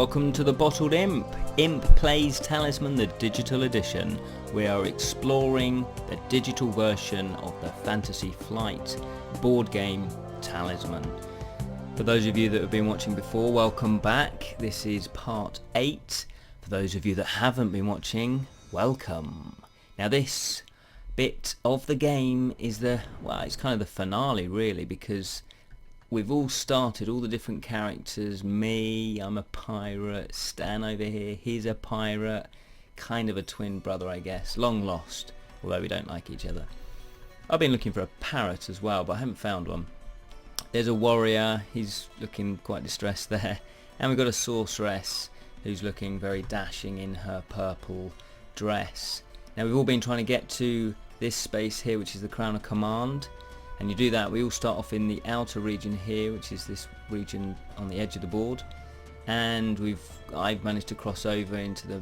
Welcome to the Bottled Imp. Imp Plays Talisman the Digital Edition. We are exploring the digital version of the Fantasy Flight board game Talisman. For those of you that have been watching before, welcome back. This is part 8. For those of you that haven't been watching, welcome. Now this bit of the game is it's kind of the finale really, because we've all started, all the different characters. Me, I'm a pirate. Stan over here, he's a pirate. Kind of a twin brother, I guess. Long lost, although we don't like each other. I've been looking for a parrot as well, but I haven't found one. There's a warrior, he's looking quite distressed there. And we've got a sorceress, who's looking very dashing in her purple dress. Now we've all been trying to get to this space here, which is the Crown of Command. And you do that, we all start off in the outer region here, which is this region on the edge of the board. And I've managed to cross over into the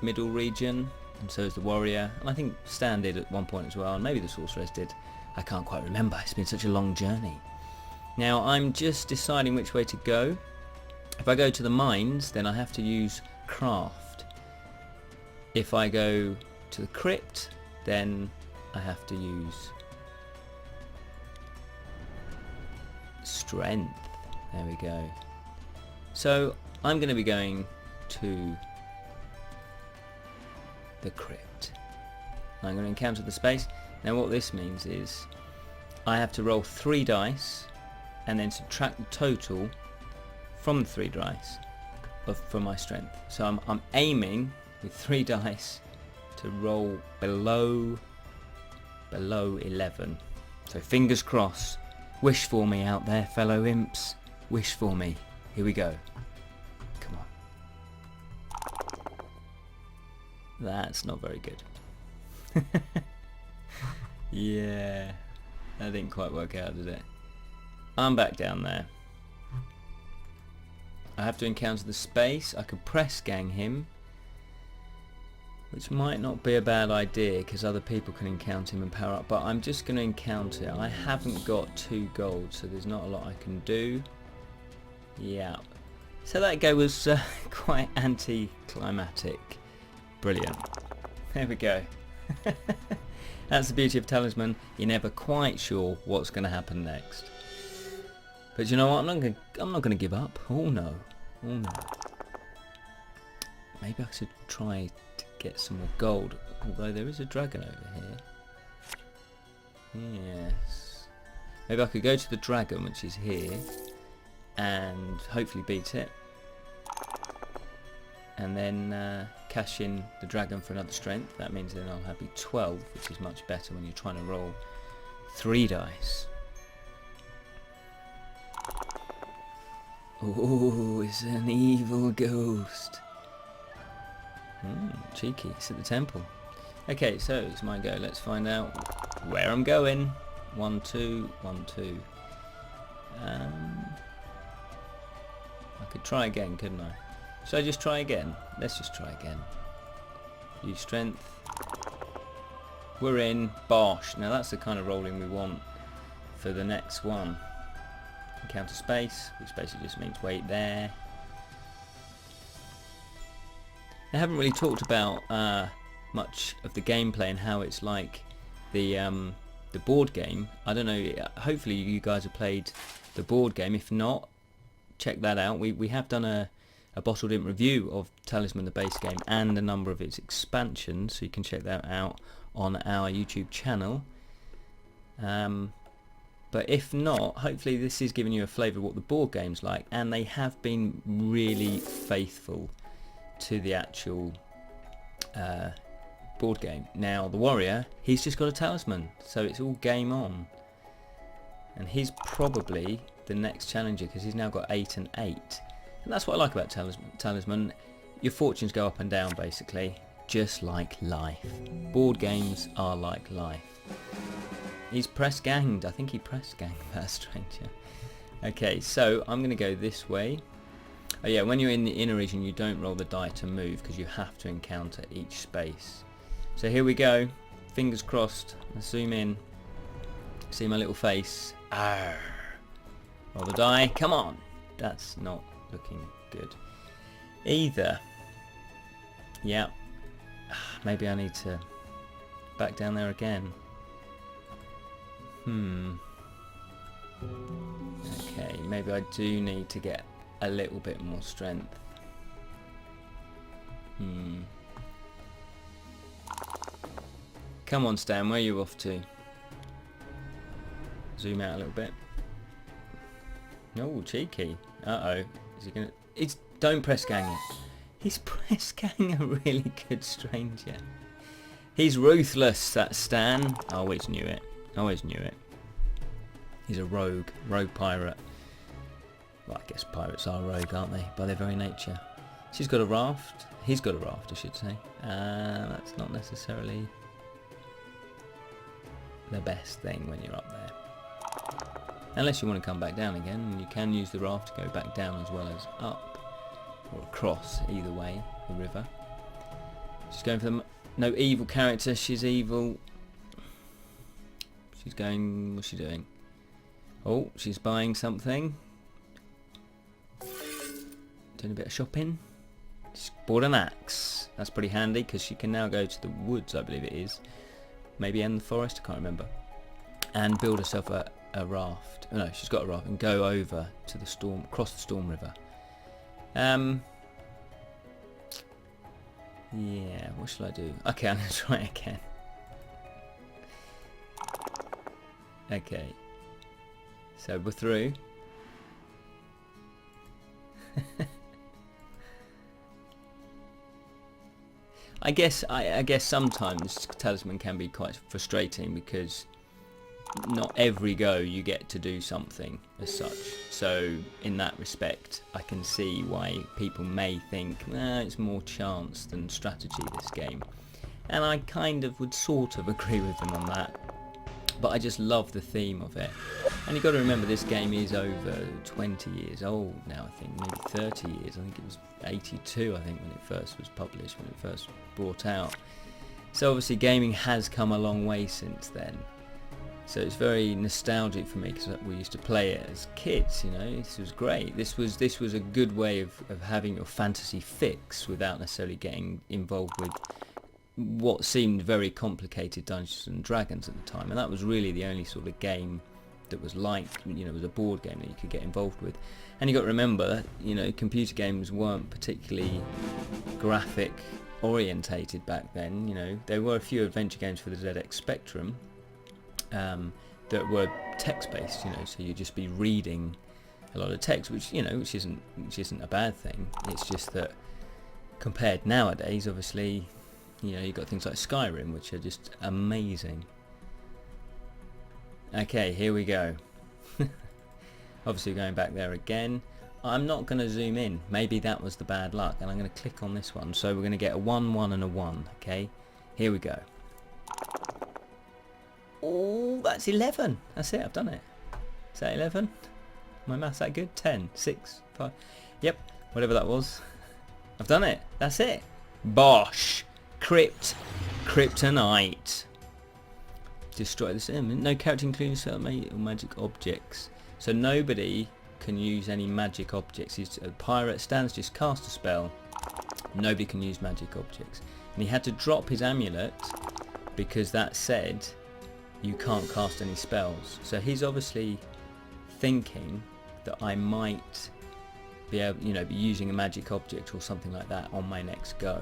middle region, and so is the warrior. And I think Stan did at one point as well, and maybe the sorceress did. I can't quite remember, it's been such a long journey. Now I'm just deciding which way to go. If I go to the mines, then I have to use craft. If I go to the crypt, then I have to use strength. There we go. So I'm going to be going to the crypt. I'm going to encounter the space. Now what this means is I have to roll 3 dice and then subtract the total from the 3 dice for my strength. So I'm aiming with 3 dice to roll below 11. So fingers crossed. Wish for me out there, fellow imps. Wish for me. Here we go. Come on. That's not very good. Yeah, that didn't quite work out, did it? I'm back down there. I have to encounter the space. I could press gang him, which might not be a bad idea because other people can encounter him and power up, but I'm just going to encounter. I haven't got 2 gold, so there's not a lot I can do. Yeah. So that go was quite anticlimactic. Brilliant. There we go. That's the beauty of Talisman. You're never quite sure what's going to happen next. But you know what? I'm not going to give up. Oh no. Oh no. Maybe I should try to get some more gold, although there is a dragon over here. Yes. Maybe I could go to the dragon, which is here, and hopefully beat it. And then cash in the dragon for another strength. That means then I'll have 12, which is much better when you're trying to roll 3 dice. Oh, it's an evil ghost. Cheeky, it's at the temple. Okay, so it's my go. Let's find out where I'm going. 1, 2, 1, 2. I could try again, couldn't I? Should I just try again? Let's just try again. Use strength. We're in. Bosh. Now that's the kind of rolling we want for the next one. Encounter space, which basically just means wait there. I haven't really talked about much of the gameplay and how it's like the board game. I don't know, hopefully you guys have played the board game. If not, check that out. We have done a Bottled Imp review of Talisman the base game and a number of its expansions, so you can check that out on our YouTube channel. But if not, hopefully this is giving you a flavour of what the board game's like, and they have been really faithful to the actual board game. Now the warrior, he's just got a talisman, so it's all game on, and he's probably the next challenger because he's now got 8 and 8, and that's what I like about Talisman. Your fortunes go up and down basically, just like life. Board games are like life. He's press ganged. I think he press ganged that stranger. Okay, so I'm going to go this way. Oh yeah, when you're in the inner region you don't roll the die to move because you have to encounter each space. So here we go. Fingers crossed. Let's zoom in. See my little face. Arr. Roll the die. Come on. That's not looking good. Either. Yeah. Maybe I need to back down there again. Okay, maybe I do need to get a little bit more strength. Come on, Stan, where are you off to? Zoom out a little bit. Oh, cheeky. Uh-oh. Is he gonna... Don't press gang it. He's press gang a really good stranger. He's ruthless, that Stan. I always knew it. He's a rogue pirate. Well, I guess pirates are rogue, aren't they? By their very nature. She's got a raft. He's got a raft, I should say. That's not necessarily the best thing when you're up there. Unless you want to come back down again, and you can use the raft to go back down as well as up. Or across, either way, the river. She's going for the... No evil character, she's evil. She's going... What's she doing? Oh, she's buying something. Doing a bit of shopping. She's bought an axe. That's pretty handy because she can now go to the woods, I believe it is. Maybe in the forest, I can't remember. And build herself a raft. Oh, no, she's got a raft and go over to the storm, across the storm river. Yeah, what shall I do? Okay, I'm going to try it again. Okay. So we're through. I guess sometimes Talisman can be quite frustrating because not every go you get to do something as such. So in that respect, I can see why people may think, it's more chance than strategy, this game. And I kind of would sort of agree with them on that. But I just love the theme of it. And you've got to remember this game is over 20 years old now, I think, maybe 30 years. I think it was 82, I think, when it first was published, when it first brought out. So obviously gaming has come a long way since then. So it's very nostalgic for me because we used to play it as kids, you know. This was great. This was a good way of having your fantasy fix without necessarily getting involved with what seemed very complicated Dungeons and Dragons at the time. And that was really the only sort of game that was like, you know, was a board game that you could get involved with. And you got to remember, you know, computer games weren't particularly graphic orientated back then. You know, there were a few adventure games for the ZX Spectrum that were text-based, you know, so you'd just be reading a lot of text, which, you know, which isn't a bad thing. It's just that compared nowadays, obviously, you know, you've got things like Skyrim, which are just amazing. Okay, here we go. Obviously going back there again. I'm not going to zoom in. Maybe that was the bad luck, and I'm going to click on this one. So we're going to get a 1, 1 and a 1, okay? Here we go. Oh, that's 11. That's it, I've done it. Is that 11? My maths that good? 10, 6, 5. Yep, whatever that was. I've done it. That's it. Bosh. Kryptonite. Destroy this. No character including certain or magic objects. So nobody can use any magic objects. He's a pirate. Stan's just cast a spell. Nobody can use magic objects. And he had to drop his amulet because that said you can't cast any spells. So he's obviously thinking that I might be able, you know, be using a magic object or something like that on my next go.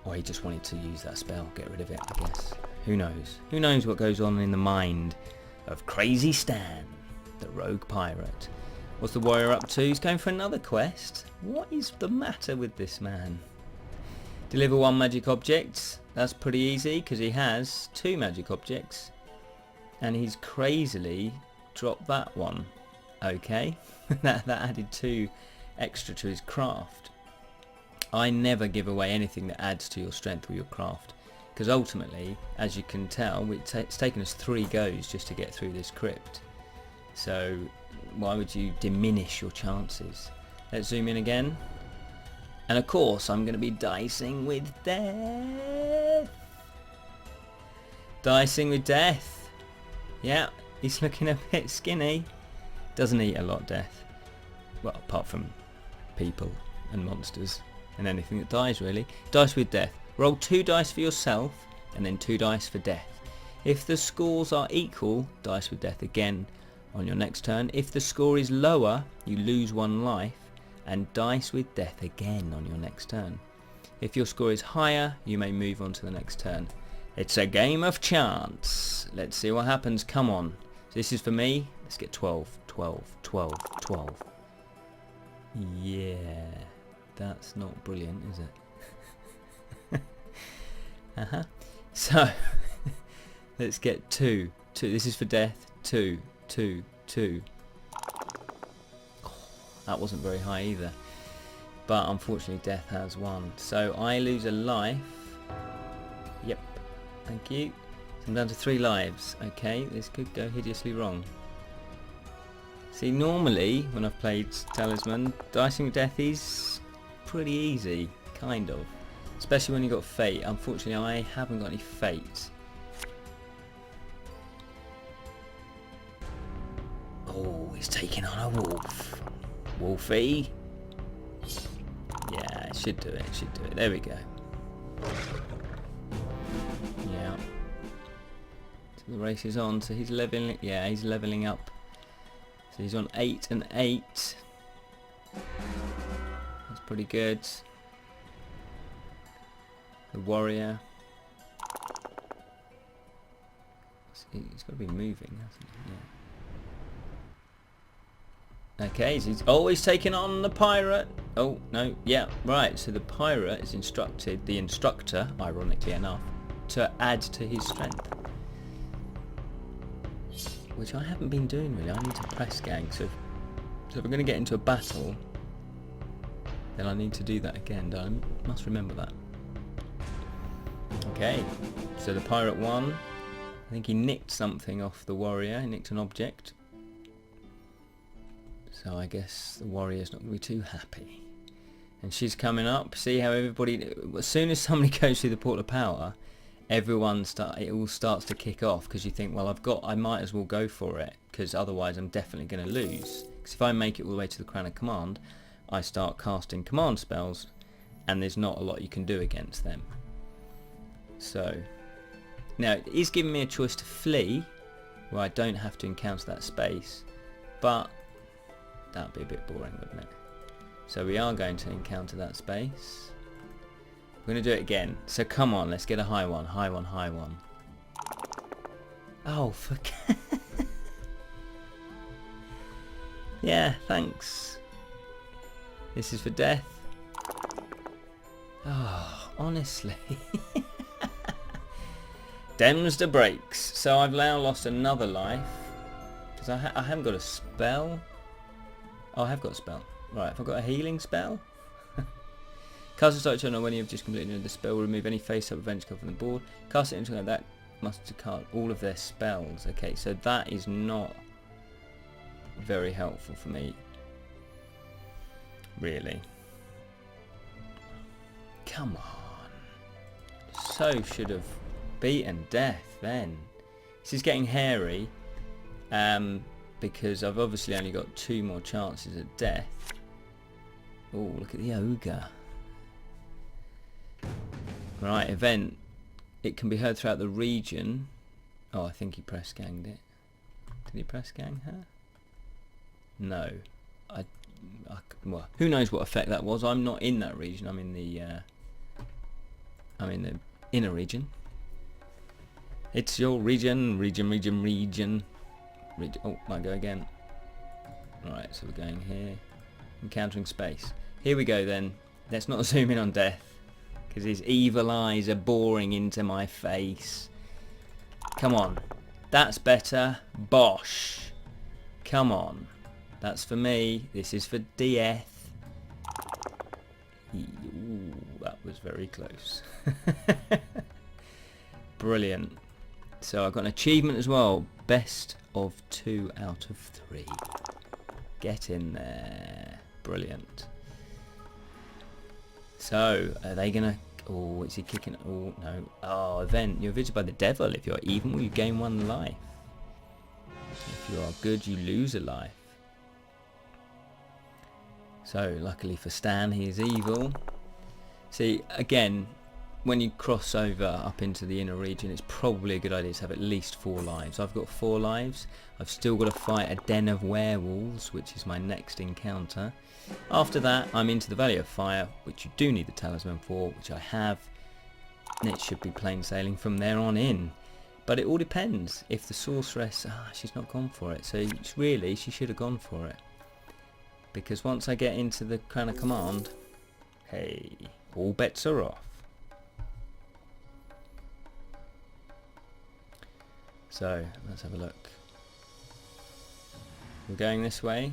Or he just wanted to use that spell, get rid of it, I guess. Who knows? Who knows what goes on in the mind of Crazy Stan, the rogue pirate. What's the warrior up to? He's going for another quest. What is the matter with this man? Deliver 1 magic object. That's pretty easy because he has 2 magic objects. And he's crazily dropped that one. Okay. that added 2 extra to his craft. I never give away anything that adds to your strength or your craft, because ultimately, as you can tell, it's taken us 3 goes just to get through this crypt. So why would you diminish your chances? Let's zoom in again. And of course I'm going to be dicing with death. Dicing with death. Yeah, he's looking a bit skinny. Doesn't eat a lot, Death. Well, apart from people and monsters and anything that dies, really. Dice with death. Roll 2 dice for yourself and then 2 dice for death. If the scores are equal, dice with death again on your next turn. If the score is lower, you lose 1 life and dice with death again on your next turn. If your score is higher, you may move on to the next turn. It's a game of chance. Let's see what happens. Come on. This is for me. Let's get 12, 12, 12, 12. Yeah, that's not brilliant, is it? So, let's get 2. This is for death. 2, 2, 2. Oh, that wasn't very high either. But unfortunately death has won. So I lose a life. Yep. Thank you. So I'm down to 3 lives. Okay, this could go hideously wrong. See, normally when I've played Talisman, dicing with death is pretty easy, kind of. Especially when you've got fate. Unfortunately I haven't got any fate. Oh, he's taking on a wolf. Wolfie. Yeah, it should do it, it should do it. There we go. Yeah. So the race is on, so he's leveling, yeah, he's leveling up. So he's on 8 and 8. That's pretty good. The warrior. He's got to be moving, hasn't he? Yeah. Okay, so he's always taking on the pirate. Oh, no, yeah, right. So the pirate is instructed, the instructor, ironically enough, to add to his strength. Which I haven't been doing really. I need to press gang. So if we're going to get into a battle, then I need to do that again. I must remember that. Okay, so the pirate won. I think he nicked something off the warrior. He nicked an object. So I guess the warrior's not going to be too happy. And she's coming up. See how everybody, as soon as somebody goes through the portal of power, it all starts to kick off, because you think, well, I might as well go for it, because otherwise I'm definitely going to lose. Because if I make it all the way to the crown of command, I start casting command spells, and there's not a lot you can do against them. So now it is giving me a choice to flee, where I don't have to encounter that space, but that'd be a bit boring, wouldn't it? So we are going to encounter that space. We're going to do it again. So come on, let's get a high one, high one, high one. Oh, for yeah, thanks. This is for death. Oh, honestly. Dems the brakes. So I've now lost another life, because I haven't got a spell. Oh, I have got a spell. Right, have I got a healing spell? Cast a start turn when you have just completed the spell. Remove any face-up adventure card from the board. Cast it into like that. Must discard all of their spells. Okay, so that is not very helpful for me, really. Come on. So should have beaten death then. This is getting hairy, because I've obviously only got 2 more chances at death. Oh, look at the ogre. Right, event. It can be heard throughout the region. Oh, I think he press ganged it. Did he press gang her? No. Well, who knows what effect that was? I'm not in that region. I'm in the inner region. It's your region. Oh, might go again. Right, so we're going here. Encountering space. Here we go then. Let's not zoom in on death, because his evil eyes are boring into my face. Come on. That's better. Bosh. Come on. That's for me. This is for death. Ooh, that was very close. Brilliant. So I've got an achievement as well. Best of 2 out of 3. Get in there. Brilliant. So, are they going to... Oh, is he kicking... Oh, no. Oh, event. You're visited by the devil. If you're evil, you gain 1 life. If you are good, you lose a life. So luckily for Stan, he is evil. See, again, when you cross over up into the inner region, it's probably a good idea to have at least 4 lives. I've got 4 lives. I've still got to fight a den of werewolves, which is my next encounter. After that, I'm into the Valley of Fire, which you do need the talisman for, which I have. And it should be plain sailing from there on in. But it all depends. If the sorceress, she's not gone for it. So really, she should have gone for it. Because once I get into the Crown of Command, hey, all bets are off. So, let's have a look. We're going this way.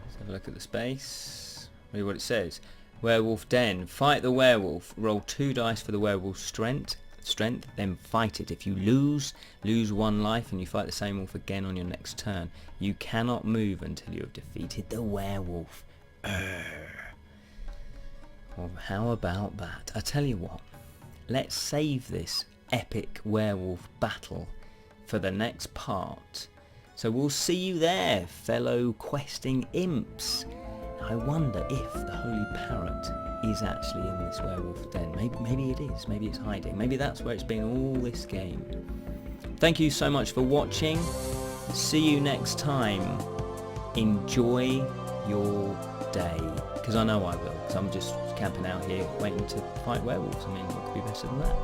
Let's have a look at the space. Read what it says. Werewolf Den. Fight the werewolf. Roll 2 dice for the werewolf's strength, then fight it. If you lose 1 life and you fight the same wolf again on your next turn. You cannot move until you have defeated the werewolf. Well, how about that? I tell you what, let's save this epic werewolf battle for the next part. So we'll see you there, fellow questing imps. I wonder if the Holy Parrot is actually in this werewolf den. Maybe it is. Maybe it's hiding. Maybe that's where it's been all this game. Thank you so much for watching. See you next time. Enjoy your day. Because I know I will. Because I'm just camping out here waiting to fight werewolves. I mean, what could be better than that?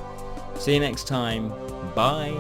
See you next time. Bye.